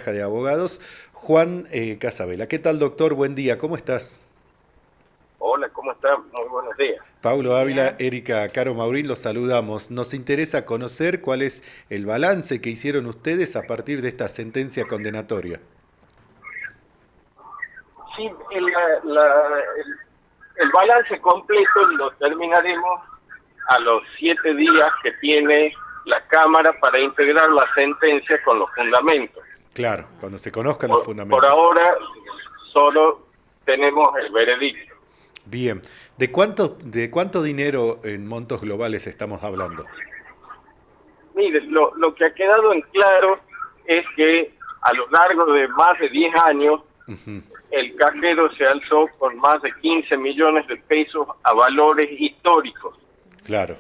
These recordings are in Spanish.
Caja de Abogados, Juan Casabela. ¿Qué tal, doctor? Buen día, ¿cómo estás? Hola, ¿cómo está? Muy buenos días. Paulo Ávila, Bien. Erika Caro Maurín, los saludamos. Nos interesa conocer cuál es el balance que hicieron ustedes a partir de esta sentencia condenatoria. Sí, el balance completo lo terminaremos a los 7 días que tiene la Cámara para integrar la sentencia con los fundamentos. Claro, cuando se conozcan los Por fundamentos. ahora solo tenemos el veredicto. Bien, de cuánto dinero en montos globales estamos hablando? Mire, lo que ha quedado en claro es que a lo largo de más de 10 años Ujú. el cajero se alzó con más de 15 millones de pesos a valores históricos. Claro,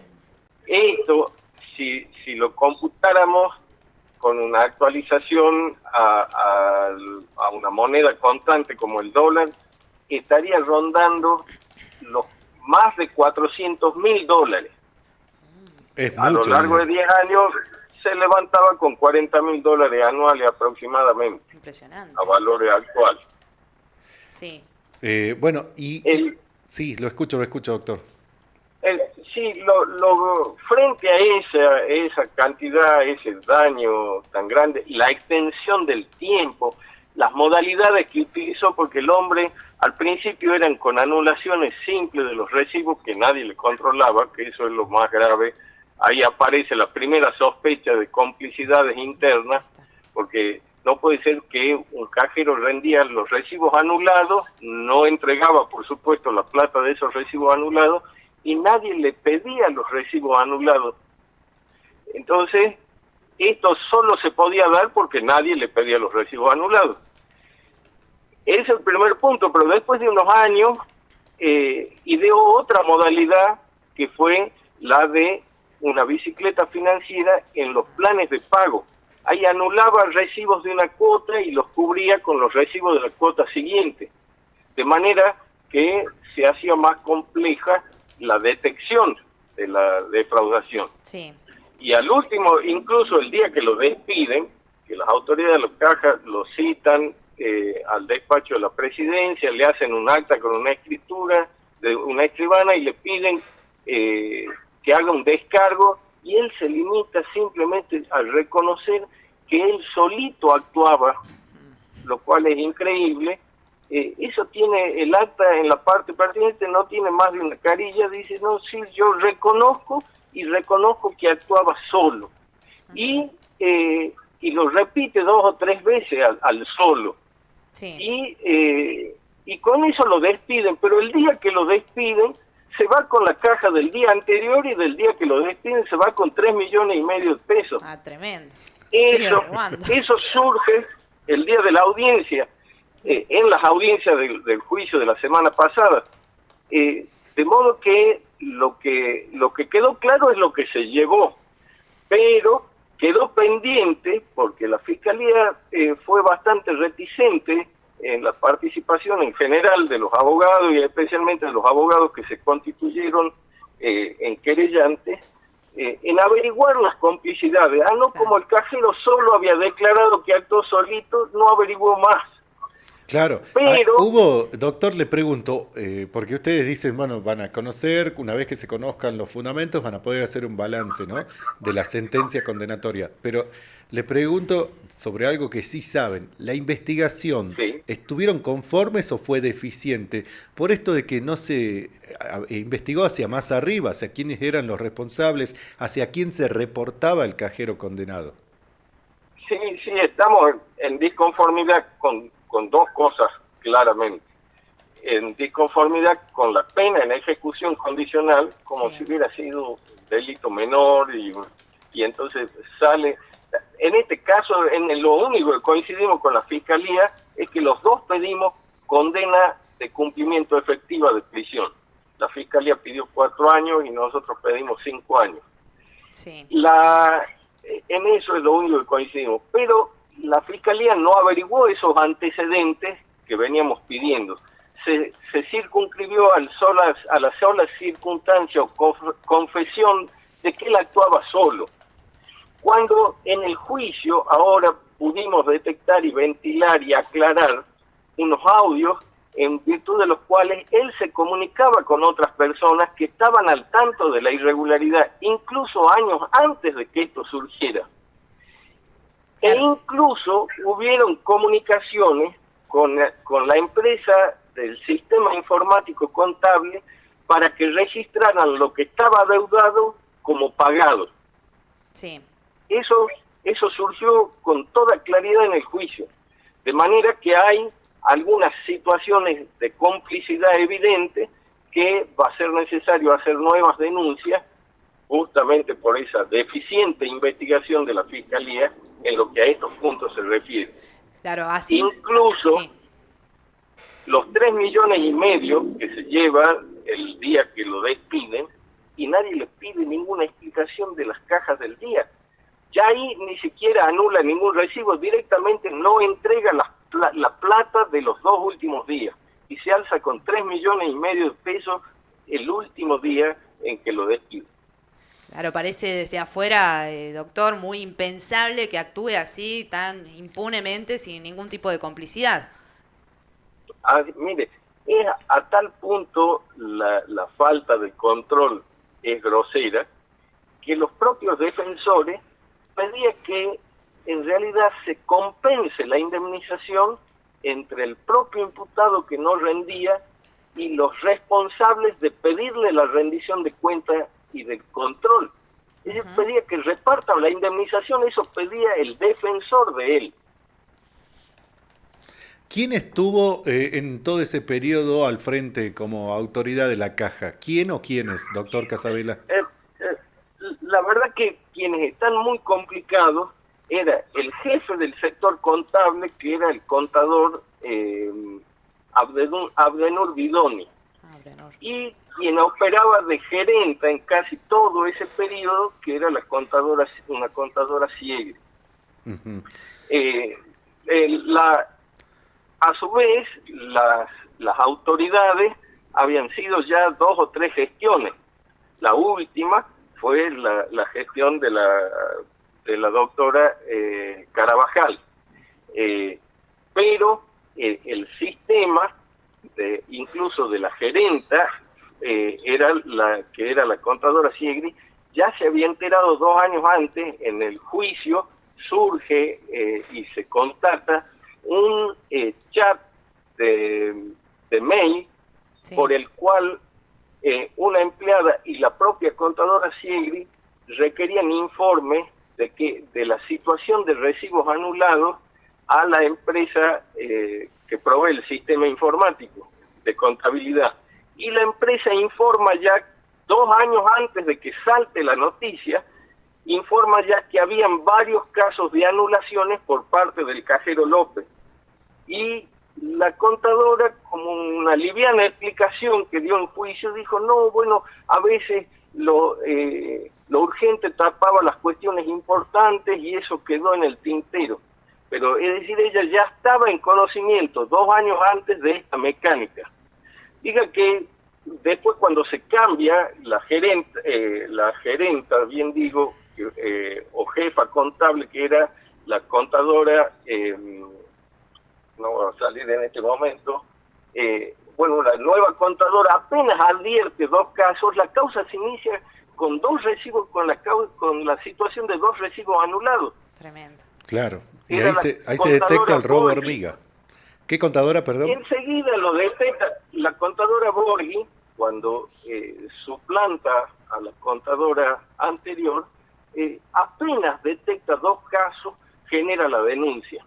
Esto, si lo computáramos con una actualización a una moneda constante como el dólar, estaría rondando los más de $400.000. es A lo mucho largo de dinero. 10 años se levantaba con $40.000 anuales aproximadamente, Impresionante. a valores actuales. Sí. Bueno, El, sí, lo escucho, doctor. el- sí, frente a esa cantidad, ese daño tan grande, la extensión del tiempo, las modalidades que utilizó, porque el hombre al principio eran con anulaciones simples de los recibos que nadie le controlaba, que eso es lo más grave. Ahí aparece la primera sospecha de complicidades internas, porque no puede ser que un cajero rendía los recibos anulados, no entregaba, por supuesto, la plata de esos recibos anulados, y nadie le pedía los recibos anulados. Entonces, esto solo se podía dar porque nadie le pedía los recibos anulados. Ese es el primer punto, pero después de unos años ideó otra modalidad que fue la de una bicicleta financiera en los planes de pago. Ahí anulaba recibos de una cuota y los cubría con los recibos de la cuota siguiente, de manera que se hacía más compleja la detección de la defraudación. Sí. Y al último, incluso el día que lo despiden, que las autoridades de la caja lo citan al despacho de la presidencia, le hacen un acta con una escritura de una escribana y le piden que haga un descargo, y él se limita simplemente a reconocer que él solito actuaba, lo cual es increíble. Eso tiene el acta en la parte pertinente, no tiene más de una carilla, dice, no, sí, yo reconozco y reconozco que actuaba solo. Y lo repite 2 o 3 veces al solo. Sí. Y con eso lo despiden, pero el día que lo despiden se va con la caja del día anterior, y del día que lo despiden se va con 3,5 millones de pesos. Ah, tremendo. Sigue Eso, robando. eso surge el día de la audiencia, en las audiencias del juicio de la semana pasada. De modo que lo que quedó claro es lo que se llevó, pero quedó pendiente porque la Fiscalía fue bastante reticente en la participación en general de los abogados, y especialmente de los abogados que se constituyeron en querellantes, en averiguar las complicidades. No, como el cajero solo había declarado que actuó solito, no averiguó más. Claro. Pero Doctor, le pregunto, porque ustedes dicen, bueno, van a conocer, una vez que se conozcan los fundamentos, van a poder hacer un balance, ¿no?, de la sentencia condenatoria. Pero le pregunto sobre algo que sí saben. ¿La investigación sí, estuvieron conformes o fue deficiente? Por esto de que no se investigó hacia más arriba, hacia quiénes eran los responsables, hacia quién se reportaba el cajero condenado. sí, estamos en disconformidad con 2 cosas claramente. En disconformidad con la pena en ejecución condicional, como Sí. si hubiera sido un delito menor, y entonces sale. En este caso, lo único que coincidimos con la Fiscalía es que los dos pedimos condena de cumplimiento efectiva de prisión. La Fiscalía pidió 4 años y nosotros pedimos 5 años. Sí. En eso es lo único que coincidimos, pero la Fiscalía no averiguó esos antecedentes que veníamos pidiendo. Se circunscribió a la sola circunstancia o confesión de que él actuaba solo, cuando en el juicio ahora pudimos detectar y ventilar y aclarar unos audios en virtud de los cuales él se comunicaba con otras personas que estaban al tanto de la irregularidad, incluso años antes de que esto surgiera. E incluso hubieron comunicaciones con la empresa del sistema informático contable para que registraran lo que estaba adeudado como pagado. Sí. Eso surgió con toda claridad en el juicio, de manera que hay algunas situaciones de complicidad evidente que va a ser necesario hacer nuevas denuncias justamente por esa deficiente investigación de la Fiscalía en lo que a estos puntos se refiere. Claro, así. Incluso Sí. los 3,5 millones que se llevan el día que lo despiden, y nadie le pide ninguna explicación de las cajas del día. Ya ahí ni siquiera anula ningún recibo, directamente no entrega la plata de los 2 últimos días y se alza con 3,5 millones de pesos el último día en que lo despiden. Claro, parece desde afuera, doctor, muy impensable que actúe así tan impunemente sin ningún tipo de complicidad. Mire, es a tal punto la falta de control es grosera que los propios defensores pedían que en realidad se compense la indemnización entre el propio imputado que no rendía y los responsables de pedirle la rendición de cuentas y del control. Ellos pedían que repartan la indemnización, eso pedía el defensor de él. ¿Quién estuvo en todo ese periodo al frente como autoridad de la Caja? ¿Quién o quiénes, doctor Casabela? La verdad que quienes están muy complicados era el jefe del sector contable, que era el contador Abdenur Bidoni, y quien operaba de gerenta en casi todo ese periodo, que era una contadora Siegri. Uh-huh. A su vez, las autoridades habían sido ya 2 o 3 gestiones. La última fue la gestión de la doctora Carabajal. Pero el sistema, incluso de la gerenta, era la contadora Siegri, ya se había enterado 2 años antes. En el juicio surge y se contacta un chat de mail, sí, por el cual una empleada y la propia contadora Siegri requerían informes de la situación de recibos anulados a la empresa que provee el sistema informático de contabilidad. Y la empresa informa ya 2 años antes de que salte la noticia, informa ya que habían varios casos de anulaciones por parte del cajero López. Y la contadora, como una liviana explicación que dio en juicio, dijo, no, bueno, a veces lo urgente tapaba las cuestiones importantes y eso quedó en el tintero. Pero es decir, ella ya estaba en conocimiento 2 años antes de esta mecánica. Diga que después, cuando se cambia la gerenta, bien digo, o jefa contable, que era la contadora, no va a salir en este momento, la nueva contadora apenas advierte 2 casos, la causa se inicia con 2 recibos, con la situación de 2 recibos anulados. Tremendo. Claro, y ahí se detecta el robo hormiga. ¿Qué contadora, perdón? Enseguida lo detecta la contadora Borghi, cuando suplanta a la contadora anterior, apenas detecta 2 casos, genera la denuncia.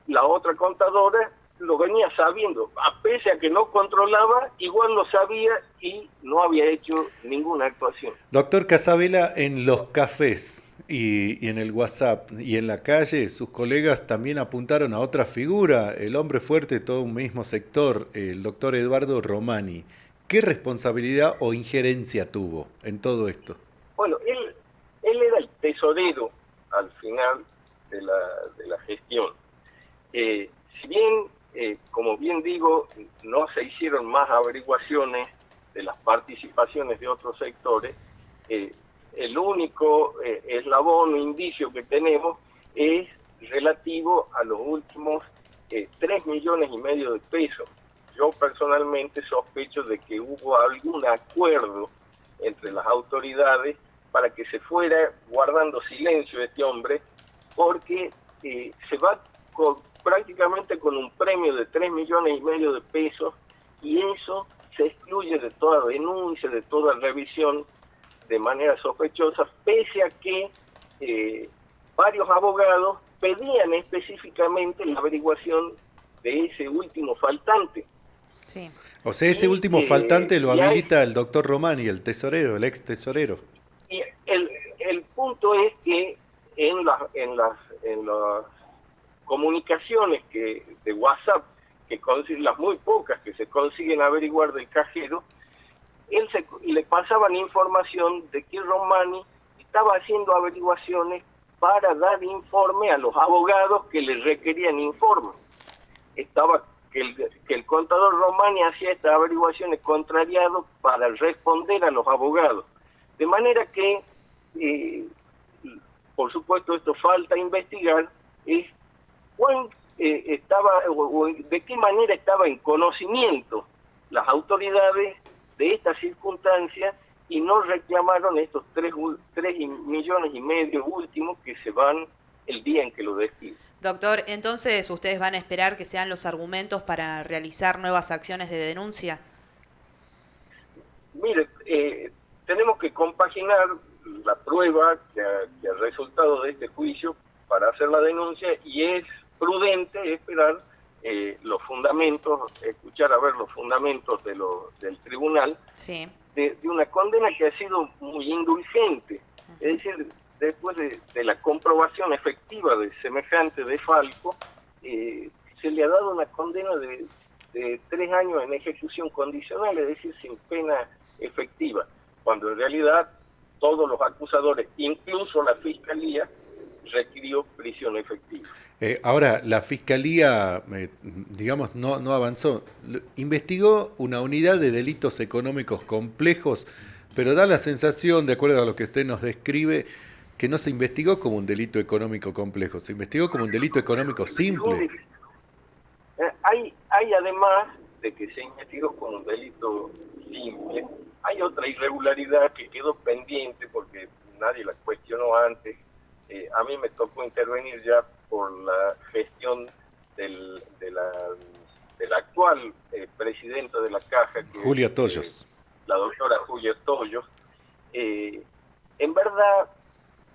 La otra contadora lo venía sabiendo, a pesar a que no controlaba, igual lo sabía y no había hecho ninguna actuación. Doctor Casabela, en los cafés y en el WhatsApp y en la calle, sus colegas también apuntaron a otra figura, el hombre fuerte de todo un mismo sector, el doctor Eduardo Romani. ¿Qué responsabilidad o injerencia tuvo en todo esto? Bueno, él era el tesorero al final de la gestión. Si bien, como bien digo, no se hicieron más averiguaciones de las participaciones de otros sectores, el único eslabón o indicio que tenemos es relativo a los últimos 3 millones y medio de pesos. Yo personalmente sospecho de que hubo algún acuerdo entre las autoridades para que se fuera guardando silencio este hombre, porque se va prácticamente con un premio de 3 millones y medio de pesos, y eso se excluye de toda denuncia, de toda revisión de manera sospechosa, pese a que varios abogados pedían específicamente la averiguación de ese último faltante. Sí. O sea, ese último faltante lo habilita el doctor Romani, el tesorero, el ex tesorero. Y el punto es que en las comunicaciones de WhatsApp, que las muy pocas que se consiguen averiguar del cajero, le pasaban información de que Romani estaba haciendo averiguaciones para dar informe a los abogados que le requerían informe. Que el contador Romani hacía estas averiguaciones contrariado para responder a los abogados. De manera que, por supuesto, esto falta investigar, es de qué manera estaba en conocimiento las autoridades de esta circunstancia y no reclamaron estos 3 millones y medio últimos que se van el día en que lo despiden. Doctor, entonces ustedes van a esperar que sean los argumentos para realizar nuevas acciones de denuncia. Mire, tenemos que compaginar la prueba que ha resultado de este juicio para hacer la denuncia, y es prudente esperar los fundamentos, escuchar a ver los fundamentos del tribunal, sí, de una condena que ha sido muy indulgente. Es decir, después de la comprobación efectiva de semejante desfalco, se le ha dado una condena de 3 años en ejecución condicional, es decir, sin pena efectiva, cuando en realidad todos los acusadores, incluso la Fiscalía, requirió prisión efectiva. Ahora, la Fiscalía, digamos, no avanzó. Investigó una unidad de delitos económicos complejos, pero da la sensación, de acuerdo a lo que usted nos describe, que no se investigó como un delito económico complejo, se investigó como un delito económico simple. Hay además de que se investigó como un delito simple, hay otra irregularidad que quedó pendiente porque nadie la cuestionó antes. A mí me tocó intervenir ya por la gestión del actual presidenta de la Caja, que Julia Toyos. La doctora Julia Toyos. En verdad,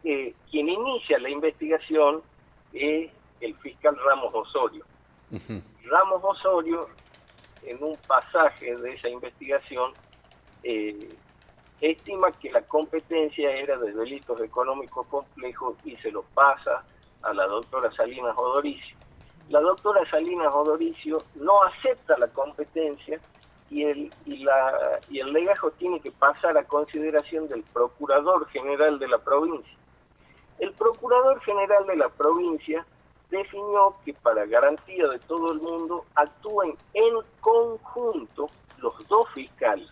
quien inicia la investigación es el fiscal Ramos Osorio. Uh-huh. Ramos Osorio, en un pasaje de esa investigación, estima que la competencia era de delitos económicos complejos y se lo pasa a la doctora Salinas Odoricio. La doctora Salinas Odoricio no acepta la competencia y el legajo tiene que pasar a consideración del Procurador General de la provincia. El Procurador General de la provincia definió que para garantía de todo el mundo actúen en conjunto los dos fiscales.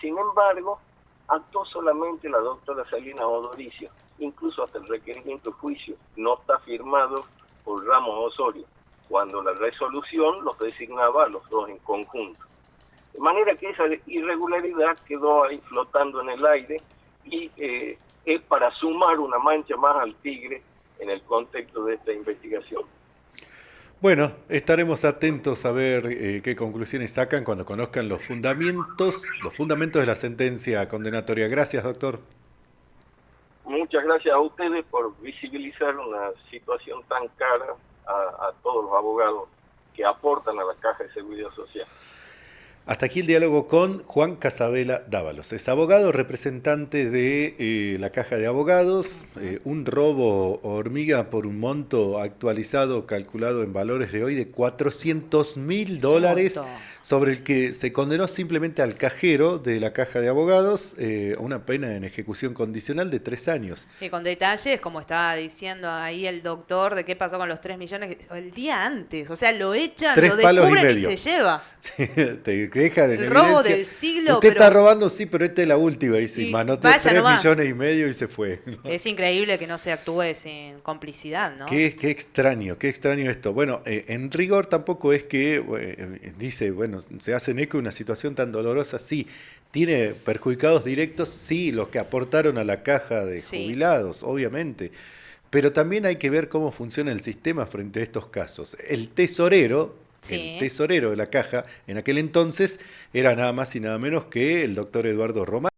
Sin embargo, actuó solamente la doctora Salinas Odoricio, incluso hasta el requerimiento de juicio no está firmado por Ramos Osorio, cuando la resolución los designaba a los dos en conjunto. De manera que esa irregularidad quedó ahí flotando en el aire y es para sumar una mancha más al tigre en el contexto de esta investigación. Bueno, estaremos atentos a ver qué conclusiones sacan cuando conozcan los fundamentos de la sentencia condenatoria. Gracias, doctor. Muchas gracias a ustedes por visibilizar una situación tan cara a todos los abogados que aportan a la Caja de Seguridad Social. Hasta aquí el diálogo con Juan Casabela Dávalos. Es abogado, representante de la Caja de Abogados, un robo hormiga por un monto actualizado, calculado en valores de hoy, de $400.000, sobre el que se condenó simplemente al cajero de la Caja de Abogados a una pena en ejecución condicional de 3 años. Y con detalles, como estaba diciendo ahí el doctor, de qué pasó con los 3 millones el día antes. O sea, lo echan, 3 lo palos y descubren y medio. se lleva. que dejan en El robo evidencia. del siglo, Usted pero- está robando, sí, pero esta es la última. Y sí, Y manoteó vaya 3,5 nomás. millones y se fue. Es increíble que no se actúe sin complicidad, ¿no? Qué extraño esto. Bueno, en rigor tampoco es que dice, bueno, se hacen eco de una situación tan dolorosa, sí. Tiene perjudicados directos, sí, los que aportaron a la caja de Sí. jubilados, obviamente. Pero también hay que ver cómo funciona el sistema frente a estos casos. El Sí. tesorero de la caja en aquel entonces era nada más y nada menos que el doctor Eduardo Román.